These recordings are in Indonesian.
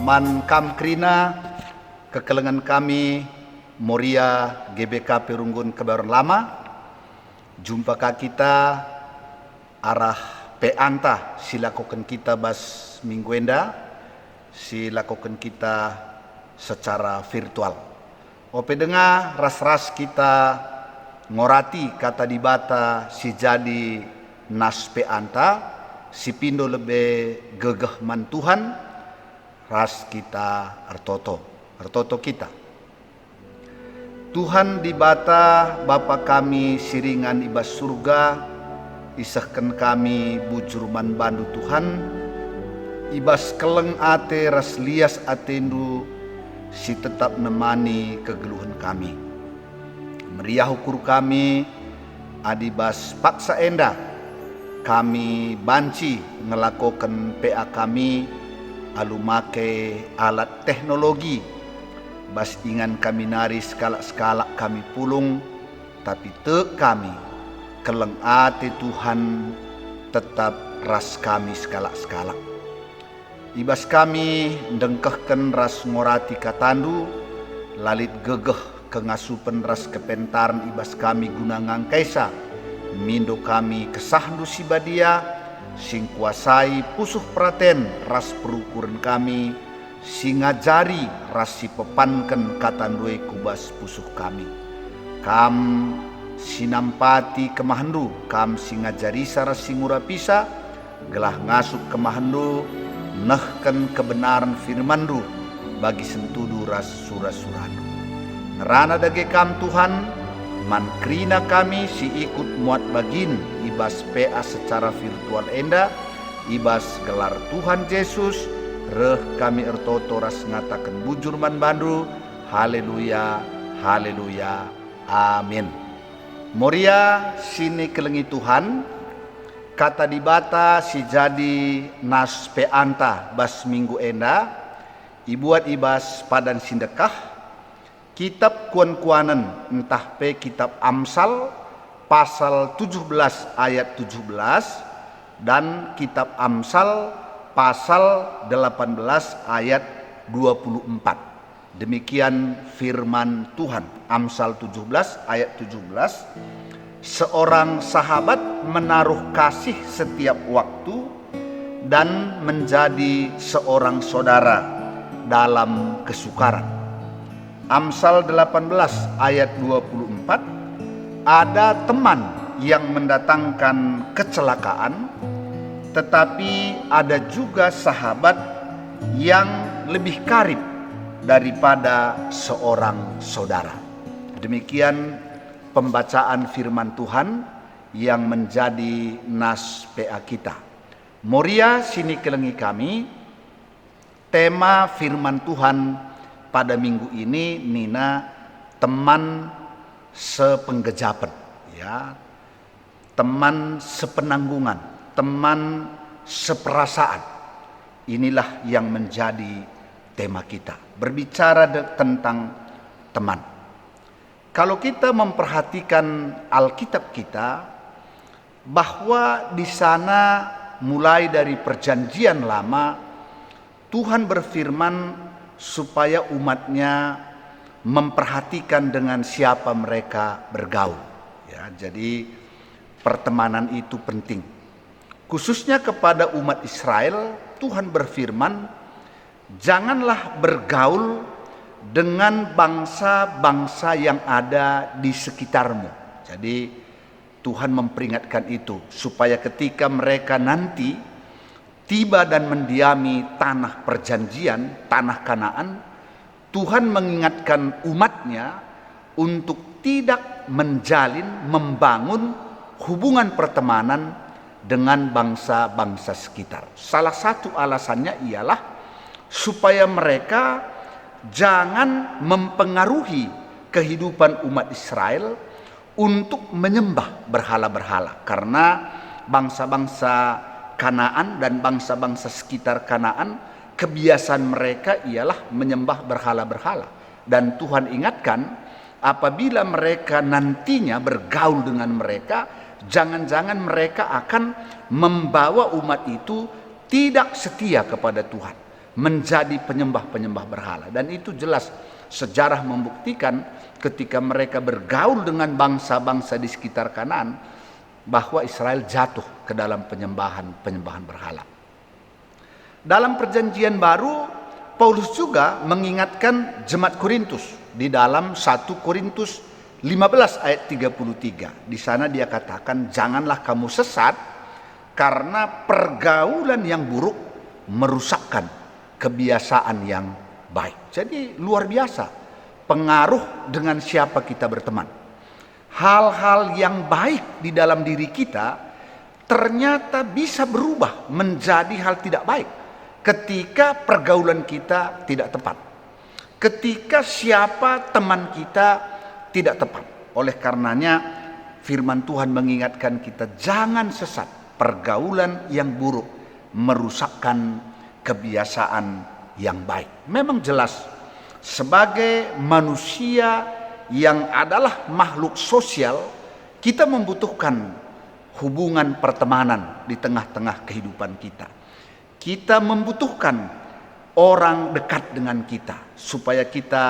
Man kam krina kekelengan kami Moria GBK Perunggun Kebayoran Lama. Jumpa kita arah peanta silakukan kita bas minggu enda, silakukan kita secara virtual. Ope dengar ras-ras kita ngorati kata dibata si jadi nas peanta, si pindo lebih gegeh man Tuhan. Ras kita artoto kita. Tuhan di bata Bapa kami siringan ibas surga, isahkan kami bujur man bandu Tuhan, ibas keleng ate ras lias atendu, si tetap nemani kegeluhan kami. Meriah ukur kami adibas paksa enda, kami banci ngelakokan PA kami alu make alat teknologi, bas ingan kami nari skala kami pulung, tapi te kami keleng ate Tuhan tetap ras kami skala. Ibas kami dengkehken ras ngorati katandu, lalit gegeh kengasupen ras kepentaran ibas kami guna ngangkaisa, mindo kami kesahdu sibadia, sing kuasai pusuh praten ras perukuran kami, sing ngajari ras si pepanken katandue kubas pusuh kami. Kam sinampati kemahandu, kam sing ngajari saras singura pisa, gelah ngasuk kemahandu, nehken kebenaran firmandu, bagi sentudu ras surah-surahdu. Ngerana dage kam Tuhan, man krina kami si ikut muat bagin ibas PA secara virtual enda, ibas gelar Tuhan Yesus, reh kami ertoto ras ngatakan bujur man bandu, haleluya, haleluya, amin. Moria sini kelengi Tuhan, kata dibata si jadi nas peanta bas minggu enda, ibuat ibas padan sindekah, kitab kuan-kuanan entah pe kitab Amsal pasal 17 ayat 17 dan kitab Amsal pasal 18 ayat 24. Demikian firman Tuhan. Amsal 17 ayat 17. Seorang sahabat menaruh kasih setiap waktu dan menjadi seorang saudara dalam kesukaran. Amsal 18 ayat 24, ada teman yang mendatangkan kecelakaan, tetapi ada juga sahabat yang lebih karib daripada seorang saudara. Demikian pembacaan firman Tuhan yang menjadi nas PA kita. Moria sini kelengi kami, tema firman Tuhan pada minggu ini Nina teman sepenggejapan, ya, teman sepenanggungan, teman seperasaan. Inilah yang menjadi tema kita, berbicara tentang teman. Kalau kita memperhatikan Alkitab kita, bahwa di sana mulai dari perjanjian lama Tuhan berfirman supaya umatnya memperhatikan dengan siapa mereka bergaul. Ya, jadi pertemanan itu penting. Khususnya kepada umat Israel, Tuhan berfirman, janganlah bergaul dengan bangsa-bangsa yang ada di sekitarmu. Jadi Tuhan memperingatkan itu supaya ketika mereka nanti tiba dan mendiami tanah perjanjian, tanah Kanaan, Tuhan mengingatkan umatnya untuk tidak menjalin, membangun hubungan pertemanan dengan bangsa-bangsa sekitar. Salah satu alasannya ialah supaya mereka jangan mempengaruhi kehidupan umat Israel untuk menyembah berhala-berhala, karena bangsa-bangsa Kanaan dan bangsa-bangsa sekitar Kanaan, kebiasaan mereka ialah menyembah berhala-berhala. Dan Tuhan ingatkan, apabila mereka nantinya bergaul dengan mereka, jangan-jangan mereka akan membawa umat itu tidak setia kepada Tuhan. menjadi penyembah-penyembah berhala. Dan itu jelas sejarah membuktikan ketika mereka bergaul dengan bangsa-bangsa di sekitar Kanaan bahwa Israel jatuh ke dalam penyembahan berhala. Dalam perjanjian baru, Paulus juga mengingatkan jemaat Korintus di dalam 1 Korintus 15 ayat 33. Di sana dia katakan, janganlah kamu sesat karena pergaulan yang buruk merusakkan kebiasaan yang baik. Jadi luar biasa pengaruh dengan siapa kita berteman. Hal-hal yang baik di dalam diri kita ternyata bisa berubah menjadi hal tidak baik ketika pergaulan kita tidak tepat, ketika siapa teman kita tidak tepat. Oleh karenanya firman Tuhan mengingatkan kita jangan sesat. Pergaulan yang buruk merusakkan kebiasaan yang baik. Memang jelas sebagai manusia yang adalah makhluk sosial, kita membutuhkan hubungan pertemanan di tengah-tengah kehidupan kita. Kita membutuhkan orang dekat dengan kita supaya kita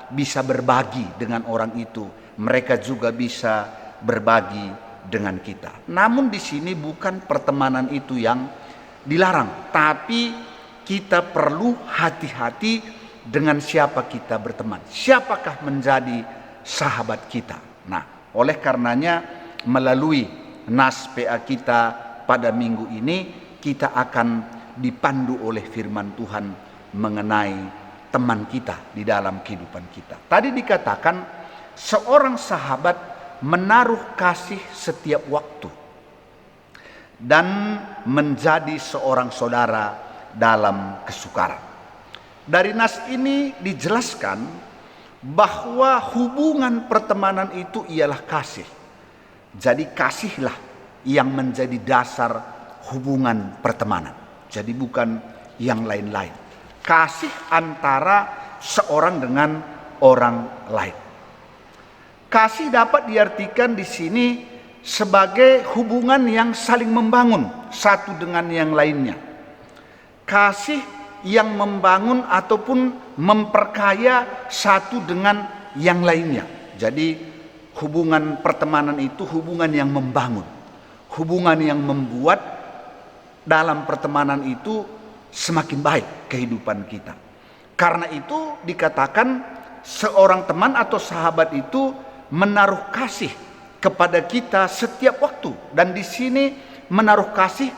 bisa berbagi dengan orang itu. Mereka juga bisa berbagi dengan kita. Namun di sini bukan pertemanan itu yang dilarang, tapi kita perlu hati-hati dengan siapa kita berteman. Siapakah menjadi sahabat kita? Nah, oleh karenanya melalui nas PA kita pada minggu ini kita akan dipandu oleh firman Tuhan mengenai teman kita di dalam kehidupan kita. Tadi dikatakan seorang sahabat menaruh kasih setiap waktu dan menjadi seorang saudara dalam kesukaran. Dari nas ini dijelaskan bahwa hubungan pertemanan itu ialah kasih. Jadi kasihlah yang menjadi dasar hubungan pertemanan. Jadi bukan yang lain-lain. Kasih antara seorang dengan orang lain. Kasih dapat diartikan di sini sebagai hubungan yang saling membangun satu dengan yang lainnya. Kasih yang membangun ataupun memperkaya satu dengan yang lainnya. Jadi hubungan pertemanan itu hubungan yang membangun. Hubungan yang membuat dalam pertemanan itu semakin baik kehidupan kita. Karena itu dikatakan seorang teman atau sahabat itu menaruh kasih kepada kita setiap waktu, dan di sini menaruh kasih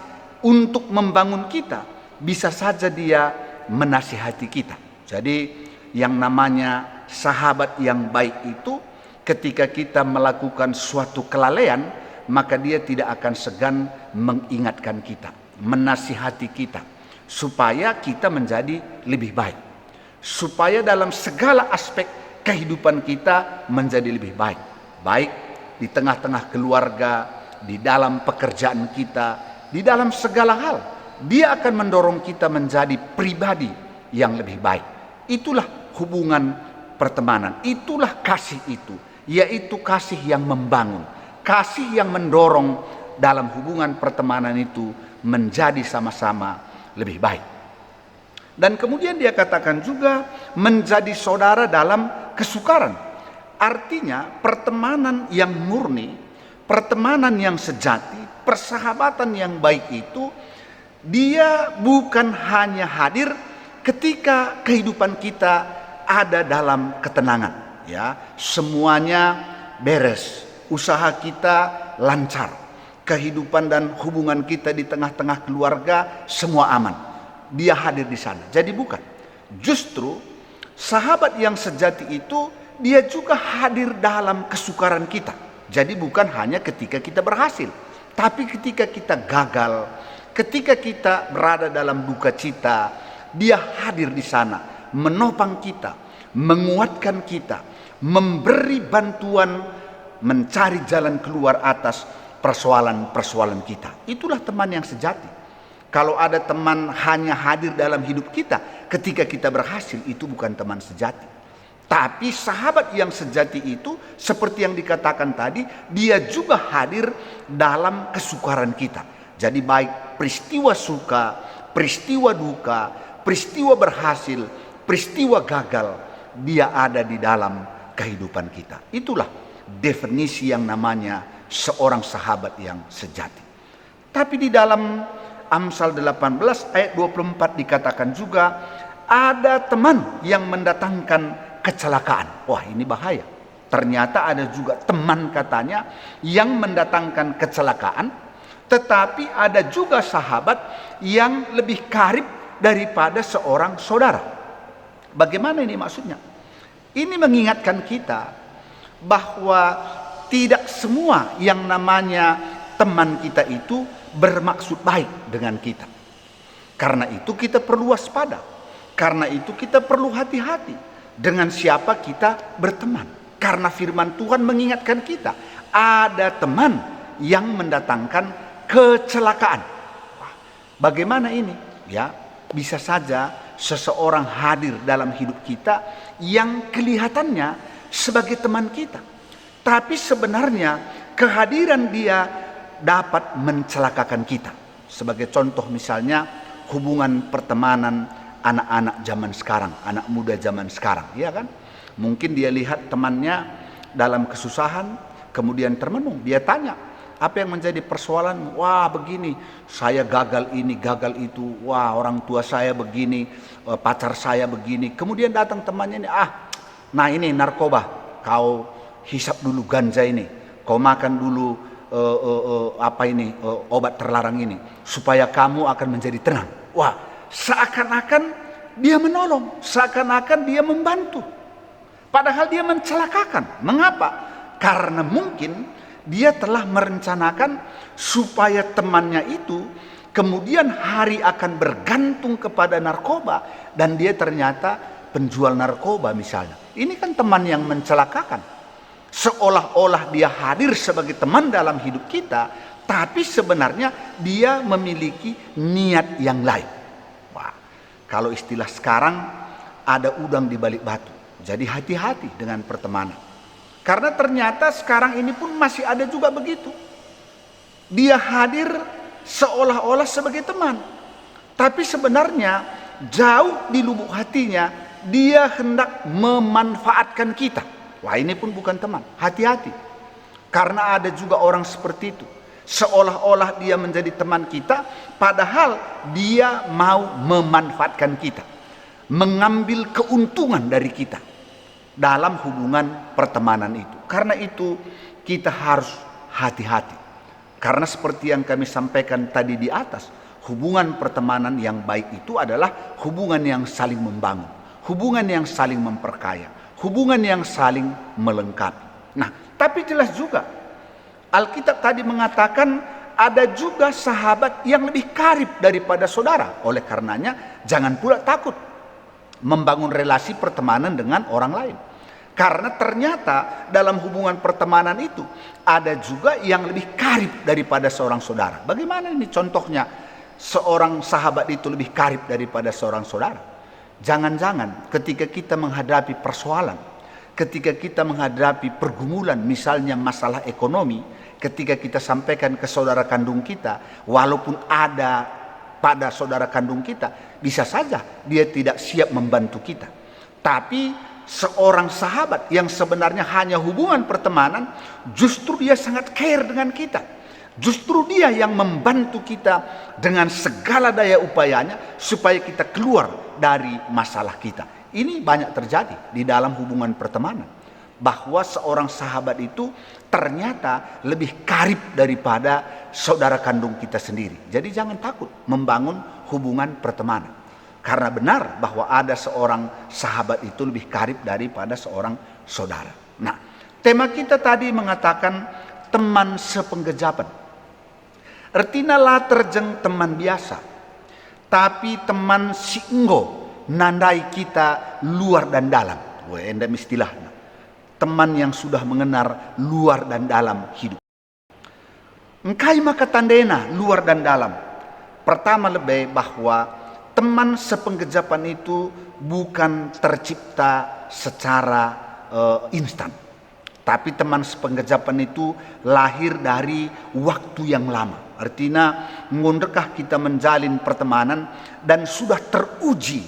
untuk membangun kita. Bisa saja dia menasihati kita. Jadi yang namanya sahabat yang baik itu ketika kita melakukan suatu kelalaian, maka dia tidak akan segan mengingatkan kita, menasihati kita supaya kita menjadi lebih baik, supaya dalam segala aspek kehidupan kita menjadi lebih baik. Baik di tengah-tengah keluarga, di dalam pekerjaan kita, di dalam segala hal. Dia akan mendorong kita menjadi pribadi yang lebih baik. Itulah hubungan pertemanan. Itulah kasih itu. Yaitu kasih yang membangun. Kasih yang mendorong dalam hubungan pertemanan itu menjadi sama-sama lebih baik. Dan kemudian dia katakan juga menjadi saudara dalam kesukaran. Artinya pertemanan yang murni, pertemanan yang sejati, persahabatan yang baik itu dia bukan hanya hadir ketika kehidupan kita ada dalam ketenangan, ya, semuanya beres, usaha kita lancar, kehidupan dan hubungan kita di tengah-tengah keluarga semua aman. Dia hadir di sana. Jadi bukan. Justru sahabat yang sejati itu dia juga hadir dalam kesukaran kita. Jadi bukan hanya ketika kita berhasil, tapi ketika kita gagal, ketika kita berada dalam duka cita, dia hadir di sana, menopang kita, menguatkan kita, memberi bantuan, mencari jalan keluar atas persoalan-persoalan kita. Itulah teman yang sejati. Kalau ada teman hanya hadir dalam hidup kita ketika kita berhasil, itu bukan teman sejati. Tapi sahabat yang sejati itu seperti yang dikatakan tadi, dia juga hadir dalam kesukaran kita. Jadi baik peristiwa suka, peristiwa duka, peristiwa berhasil, peristiwa gagal, dia ada di dalam kehidupan kita. Itulah definisi yang namanya seorang sahabat yang sejati. Tapi di dalam Amsal 18 ayat 24 dikatakan juga ada teman yang mendatangkan kecelakaan. Wah, ini bahaya. Ternyata ada juga teman katanya yang mendatangkan kecelakaan, tetapi ada juga sahabat yang lebih karib daripada seorang saudara. Bagaimana ini maksudnya? Ini mengingatkan kita bahwa tidak semua yang namanya teman kita itu bermaksud baik dengan kita. Karena itu kita perlu waspada. Karena itu kita perlu hati-hati dengan siapa kita berteman. Karena firman Tuhan mengingatkan kita, ada teman yang mendatangkan kecelakaan. Wah, bagaimana ini? Ya, bisa saja seseorang hadir dalam hidup kita yang kelihatannya sebagai teman kita, tapi sebenarnya kehadiran dia dapat mencelakakan kita. Sebagai contoh misalnya hubungan pertemanan anak-anak zaman sekarang, anak muda zaman sekarang, ya kan? Mungkin dia lihat temannya dalam kesusahan, kemudian termenung, dia tanya, apa yang menjadi persoalan? Wah, begini, saya gagal ini, gagal itu. Wah, orang tua saya begini, pacar saya begini. Kemudian datang temannya ini, nah ini narkoba, kau hisap dulu ganja ini, kau makan dulu obat terlarang ini, supaya kamu akan menjadi tenang. Wah, seakan-akan dia menolong, seakan-akan dia membantu, padahal dia mencelakakan. Mengapa? Karena mungkin dia telah merencanakan supaya temannya itu kemudian hari akan bergantung kepada narkoba, dan dia ternyata penjual narkoba misalnya. Ini kan teman yang mencelakakan. Seolah-olah dia hadir sebagai teman dalam hidup kita, tapi sebenarnya dia memiliki niat yang lain. Wah, kalau istilah sekarang, ada udang di balik batu. Jadi hati-hati dengan pertemanan. Karena ternyata sekarang ini pun masih ada juga begitu. Dia hadir seolah-olah sebagai teman, tapi sebenarnya jauh di lubuk hatinya dia hendak memanfaatkan kita. Wah, ini pun bukan teman. Hati-hati. Karena ada juga orang seperti itu. Seolah-olah dia menjadi teman kita, padahal dia mau memanfaatkan kita, mengambil keuntungan dari kita dalam hubungan pertemanan itu. Karena itu kita harus hati-hati. Karena seperti yang kami sampaikan tadi di atas, hubungan pertemanan yang baik itu adalah hubungan yang saling membangun, hubungan yang saling memperkaya, hubungan yang saling melengkapi. Nah, tapi jelas juga Alkitab tadi mengatakan ada juga sahabat yang lebih karib daripada saudara. Oleh karenanya jangan pula takut membangun relasi pertemanan dengan orang lain. Karena ternyata dalam hubungan pertemanan itu ada juga yang lebih karib daripada seorang saudara. Bagaimana ini contohnya seorang sahabat itu lebih karib daripada seorang saudara? Jangan-jangan ketika kita menghadapi persoalan, ketika kita menghadapi pergumulan, misalnya masalah ekonomi, ketika kita sampaikan ke saudara kandung kita, walaupun ada pada saudara kandung kita, bisa saja dia tidak siap membantu kita. Tapi seorang sahabat yang sebenarnya hanya hubungan pertemanan, justru dia sangat care dengan kita. Justru dia yang membantu kita dengan segala daya upayanya supaya kita keluar dari masalah kita. Ini banyak terjadi di dalam hubungan pertemanan, bahwa seorang sahabat itu ternyata lebih karib daripada saudara kandung kita sendiri. Jadi jangan takut membangun hubungan pertemanan, karena benar bahwa ada seorang sahabat itu lebih karib daripada seorang saudara. Nah, tema kita tadi mengatakan teman sepenggejapan. Artinya lah terjeng teman biasa, tapi teman singgo nandai kita luar dan dalam. Wah, endam istilahnya. Teman yang sudah mengenal luar dan dalam hidup. Engkai maka tandena luar dan dalam. Pertama lebih bahwa teman sepenggejapan itu bukan tercipta secara instan. Tapi teman sepenggejapan itu lahir dari waktu yang lama. Artinya ngondekah kita menjalin pertemanan dan sudah teruji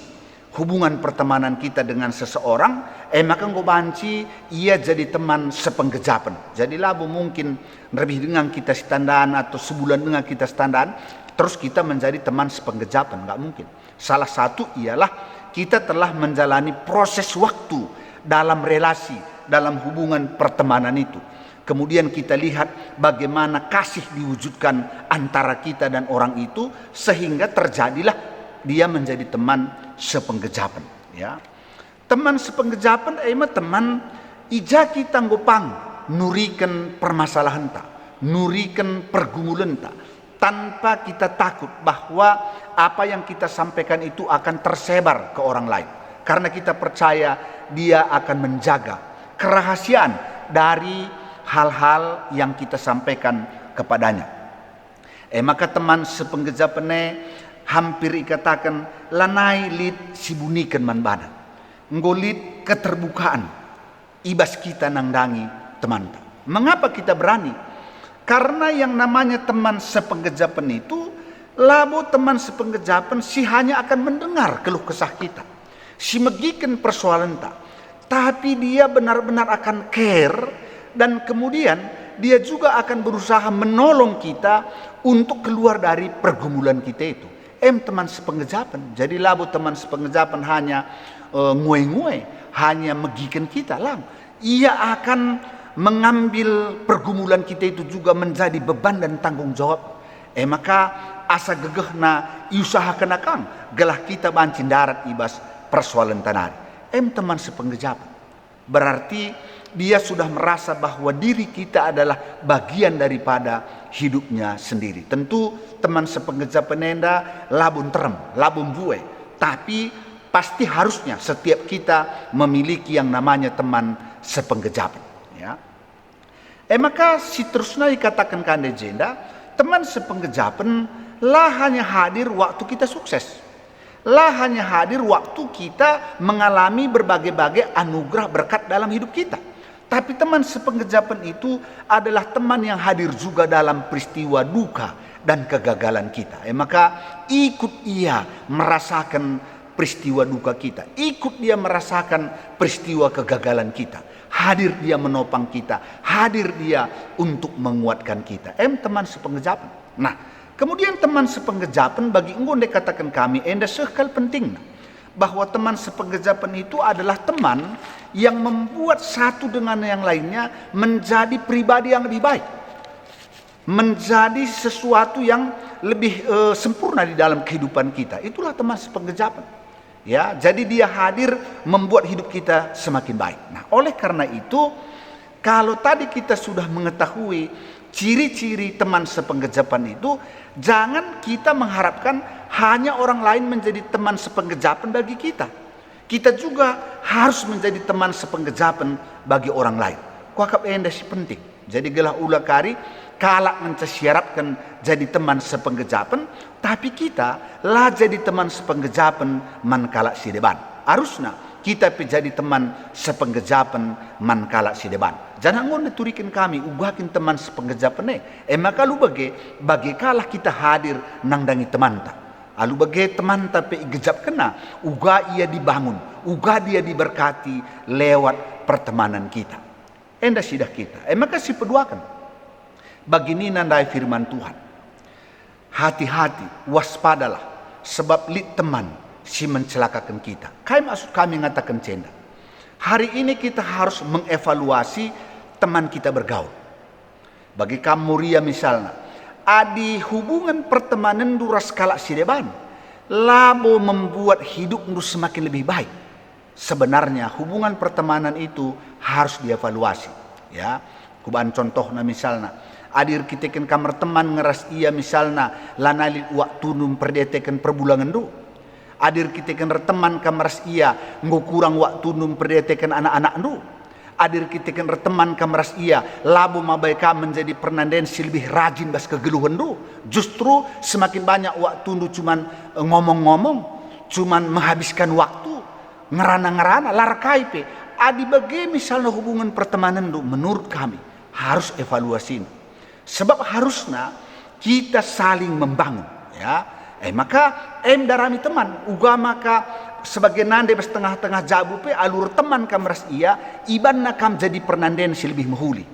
hubungan pertemanan kita dengan seseorang, maka ngo banci ia jadi teman sepenggejapan. Jadi labu mungkin lebih dengan kita standan atau sebulan dengan kita standan, terus kita menjadi teman sepenggejapan, nggak mungkin. Salah satu ialah kita telah menjalani proses waktu dalam relasi, dalam hubungan pertemanan itu. Kemudian kita lihat bagaimana kasih diwujudkan antara kita dan orang itu, sehingga terjadilah dia menjadi teman sepenggejapan. Ya, teman sepenggejapan teman ija kita ngopang nurikan permasalahan ta, nurikan pergumulan ta, tanpa kita takut bahwa apa yang kita sampaikan itu akan tersebar ke orang lain, karena kita percaya dia akan menjaga kerahasiaan dari hal-hal yang kita sampaikan kepadanya. Maka teman sepenggejapan hampir ikatakan lanai lit sibunikan manbana, ngolit keterbukaan ibas kita nangdangi teman. Mengapa kita berani? Karena yang namanya teman sepenggejapan itu, labo teman sepenggejapan si hanya akan mendengar keluh kesah kita, si megikan persoalan tak, tapi dia benar-benar akan care, dan kemudian dia juga akan berusaha menolong kita untuk keluar dari pergumulan kita itu. Teman sepenggejapan. Jadi labo teman sepenggejapan hanya nguai-nguai, hanya megikan kita lah. Ia akan mengambil pergumulan kita itu juga menjadi beban dan tanggung jawab. Maka asa gegehna iusahakan akang gelah kita bancin darat ibas persoalan tanari. Teman sepenggejapan. Berarti dia sudah merasa bahwa diri kita adalah bagian daripada hidupnya sendiri. Tentu teman sepenggejapan enda labun terem, labun bue. Tapi pasti harusnya setiap kita memiliki yang namanya teman sepenggejapan. Ya. Maka si terusnya dikatakan kande jenda, teman sepenggejapan lah hanya hadir waktu kita sukses. Lah hanya hadir waktu kita mengalami berbagai-bagai anugerah berkat dalam hidup kita. Tapi teman sepenggejapan itu adalah teman yang hadir juga dalam peristiwa duka dan kegagalan kita. Maka ikut ia merasakan peristiwa duka kita, ikut dia merasakan peristiwa kegagalan kita. Hadir dia menopang kita, hadir dia untuk menguatkan kita. Teman sepenggejapan. Nah, kemudian teman sepenggejapan bagi engkau katakan kami enda sekal penting bahwa teman sepenggejapan itu adalah teman yang membuat satu dengan yang lainnya menjadi pribadi yang lebih baik, menjadi sesuatu yang lebih sempurna di dalam kehidupan kita. Itulah teman sepenggejapan. Ya, jadi dia hadir membuat hidup kita semakin baik. Nah, oleh karena itu, kalau tadi kita sudah mengetahui ciri-ciri teman sepenggejapan itu, jangan kita mengharapkan hanya orang lain menjadi teman sepenggejapan bagi kita. Kita juga harus menjadi teman sepenggejapan bagi orang lain. Kuakap enda si penting. Jadi gelah ula kari kalak mencesyaratkan jadi teman sepenggejapan, tapi kita lah jadi teman sepenggejapan man kalak si deban. Harusnya kita jadi teman sepenggejapan man kalak si deban. Jangan ngon turikin kami ugakin teman sepenggejapan maka lu bagi kalah kita hadir nangdangi teman ta. Alu bagi teman tapi gejap kena uga ia dibangun, uga dia diberkati lewat pertemanan kita. Enda sidah kita. Maka si peduakan. Begini nandai firman Tuhan. Hati-hati, waspadalah, sebab lit teman si mencelakakan kita. Kayak maksud kami ngatakan cenda. Hari ini kita harus mengevaluasi teman kita bergaul. Bagi kamu Ria misalnya, adi hubungan pertemanan duras kalak sideban, labo membuat hidupmu semakin lebih baik. Sebenarnya hubungan pertemanan itu harus dievaluasi. Ya, kuban contohnya misalnya, adir kita kan kamar teman ngeras ia misalnya lanali waktu num perdetekan perbulangan du. Adir kita kan teman kamar ia kurang waktu num perdetekan anak-anak du. Adir kita kan teman kamar ia labu mabaika menjadi pernandensi lebih rajin bas kegeluhan du. Justru semakin banyak waktu du cuman ngomong-ngomong, cuman menghabiskan waktu ngerana-ngerana larkai pe. adi bagi misalnya hubungan pertemanan itu menurut kami harus evaluasi. Sebab harusnya kita saling membangun, ya. Maka darami teman uga maka sebagai nande setengah-tengah jabu pe alur teman kam ras ia iban nakam jadi pernanden si lebih mahuli,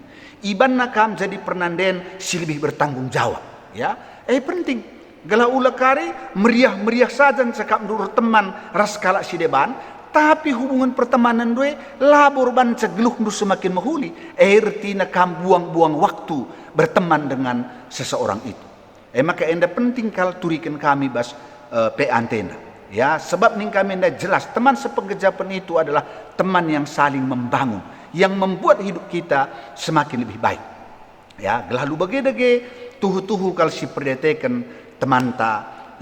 iban nakam jadi pernanden si lebih bertanggung jawab, ya. Penting gala ula kari meriah saja cakap menurut teman ras kala si deban, tapi hubungan pertemanan due labor ban cegeluh nu semakin mahuli. Erti nakam buang-buang waktu berteman dengan seseorang itu. Maka enda penting kalau turikan kami bas pe antena. Ya, sebab ning kami enda jelas teman sepengejapan itu adalah teman yang saling membangun, yang membuat hidup kita semakin lebih baik. Ya, gelalu bagedege tuhu-tuhu kalau si perdeteken teman ta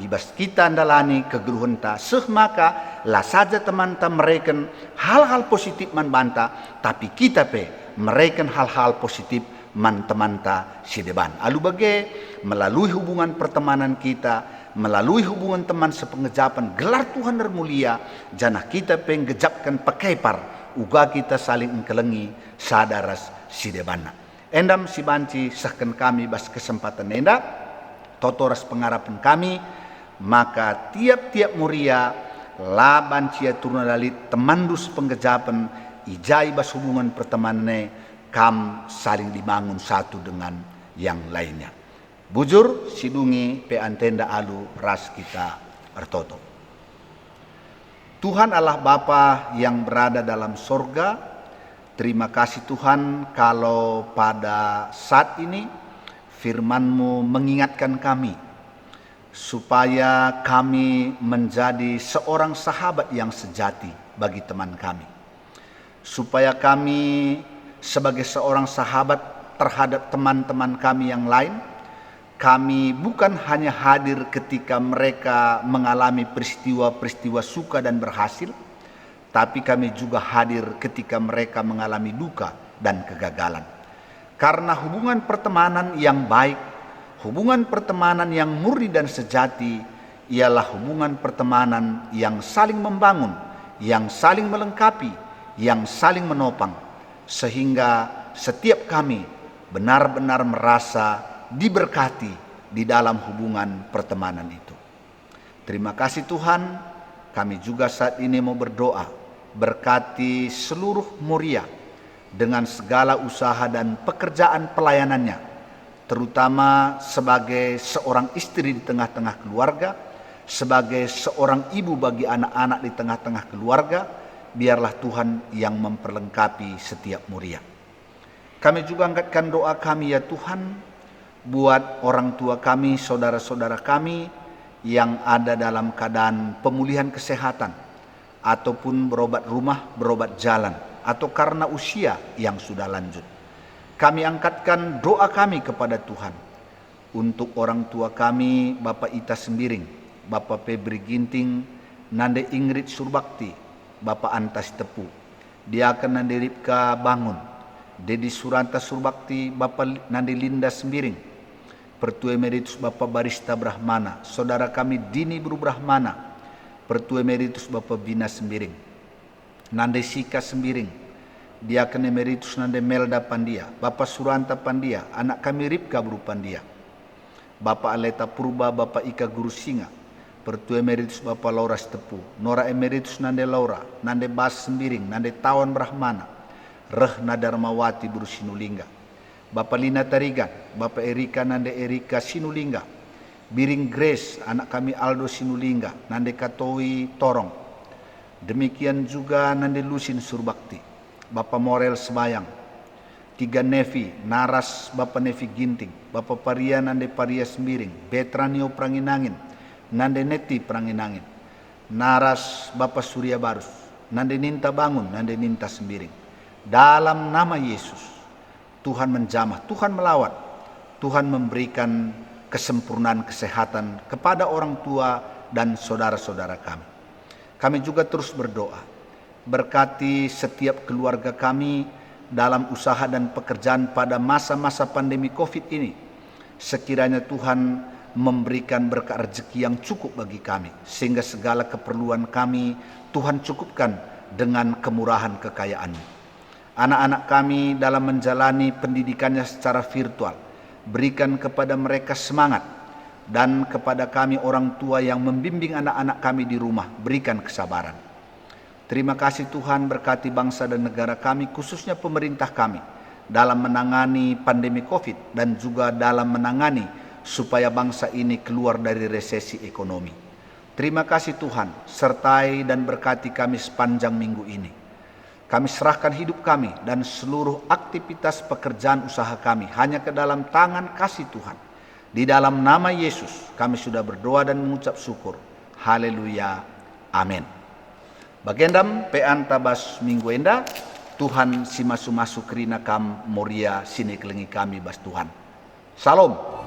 ibas kita andalani kegeluhan ta maka lah saja teman ta mereken hal-hal positif man banta, tapi kita pe mereken hal-hal positif man teman ta si deban. Alu bage melalui hubungan pertemanan kita, melalui hubungan teman sepengejapan gelar Tuhan termulia, janah kita penggejapkan pekepar uga kita saling engkelengi sadaras si debana. Endam si banci sahkan kami bas kesempatan enda totoras pengharapan kami, maka tiap-tiap muria laban cia turun dari temandus penggejapan ijai bas hubungan pertemanan kam saling dibangun satu dengan yang lainnya. Bujur sidungi pe antenda alu ras kita ertoto. Tuhan Allah Bapa yang berada dalam sorga, terima kasih Tuhan kalau pada saat ini firman-Mu mengingatkan kami supaya kami menjadi seorang sahabat yang sejati bagi teman kami. Supaya kami sebagai seorang sahabat terhadap teman-teman kami yang lain, kami bukan hanya hadir ketika mereka mengalami peristiwa-peristiwa suka dan berhasil, tapi kami juga hadir ketika mereka mengalami duka dan kegagalan. Karena hubungan pertemanan yang baik, hubungan pertemanan yang murni dan sejati ialah hubungan pertemanan yang saling membangun, yang saling melengkapi, yang saling menopang, sehingga setiap kami benar-benar merasa diberkati di dalam hubungan pertemanan itu. Terima kasih Tuhan, kami juga saat ini mau berdoa, berkati seluruh muria dengan segala usaha dan pekerjaan pelayanannya, terutama sebagai seorang istri di tengah-tengah keluarga, sebagai seorang ibu bagi anak-anak di tengah-tengah keluarga. Biarlah Tuhan yang memperlengkapi setiap muria. Kami juga angkatkan doa kami ya Tuhan, buat orang tua kami, saudara-saudara kami yang ada dalam keadaan pemulihan kesehatan, ataupun berobat rumah, berobat jalan, atau karena usia yang sudah lanjut. Kami angkatkan doa kami kepada Tuhan untuk orang tua kami, Bapak Ita Sembiring, Bapak Febri Ginting, Nande Ingrid Surbakti, Bapak Antas Tepu, dia akan Nande Ripka Bangun, Dedi Suranta Surbakti, Bapak Nande Linda Sembiring, Pertua Emeritus Bapak Barista Brahmana, saudara kami Dini Bru Brahmana, Pertua Emeritus Bapak Bina Sembiring, Nande Sika Sembiring, Diaken Emeritus Nande Melda Pandia, Bapak Suranta Pandia, anak kami Ripka Bru Pandia, Bapak Aleta Purba, Bapak Ika Guru Singa, Pertua Emeritus Bapak Laura Tepu, Nora Emeritus Nande Laura, Nande Bas Sembiring, Nande Tawan Brahmana, Rehna Darmawati Bru Sinulingga, Bapak Lina Tarigan, Bapak Erika Nande Erika Sinulingga, Biring Grace, anak kami Aldo Sinulingga, Nande Katowi Torong. Demikian juga Nande Lusin Surbakti, Bapak Morel Sebayang, Tiga Nevi, Naras Bapak Nevi Ginting, Bapak Paria Nande Paria Sembiring, Betranio Pranginangin, Nande Neti Pranginangin, Naras Bapak Surya Barus, Nande Ninta Bangun, Nande Ninta Sembiring. Dalam nama Yesus, Tuhan menjamah, Tuhan melawat, Tuhan memberikan kesempurnaan kesehatan kepada orang tua dan saudara-saudara kami. Kami juga terus berdoa, berkati setiap keluarga kami dalam usaha dan pekerjaan pada masa-masa pandemi COVID ini. Sekiranya Tuhan memberikan berkat rezeki yang cukup bagi kami, sehingga segala keperluan kami Tuhan cukupkan dengan kemurahan kekayaan-Mu. Anak-anak kami dalam menjalani pendidikannya secara virtual, berikan kepada mereka semangat, dan kepada kami orang tua yang membimbing anak-anak kami di rumah, berikan kesabaran. Terima kasih Tuhan, berkati bangsa dan negara kami, khususnya pemerintah kami, dalam menangani pandemi COVID dan juga dalam menangani supaya bangsa ini keluar dari resesi ekonomi. Terima kasih Tuhan, sertai dan berkati kami sepanjang minggu ini. Kami serahkan hidup kami dan seluruh aktivitas pekerjaan usaha kami hanya ke dalam tangan kasih Tuhan. Di dalam nama Yesus kami sudah berdoa dan mengucap syukur. Haleluya. Amin. Bagendam pean tabas minggu enda, Tuhan si masu-masu kerina kam moria sini kelengi kami bas Tuhan. Salam.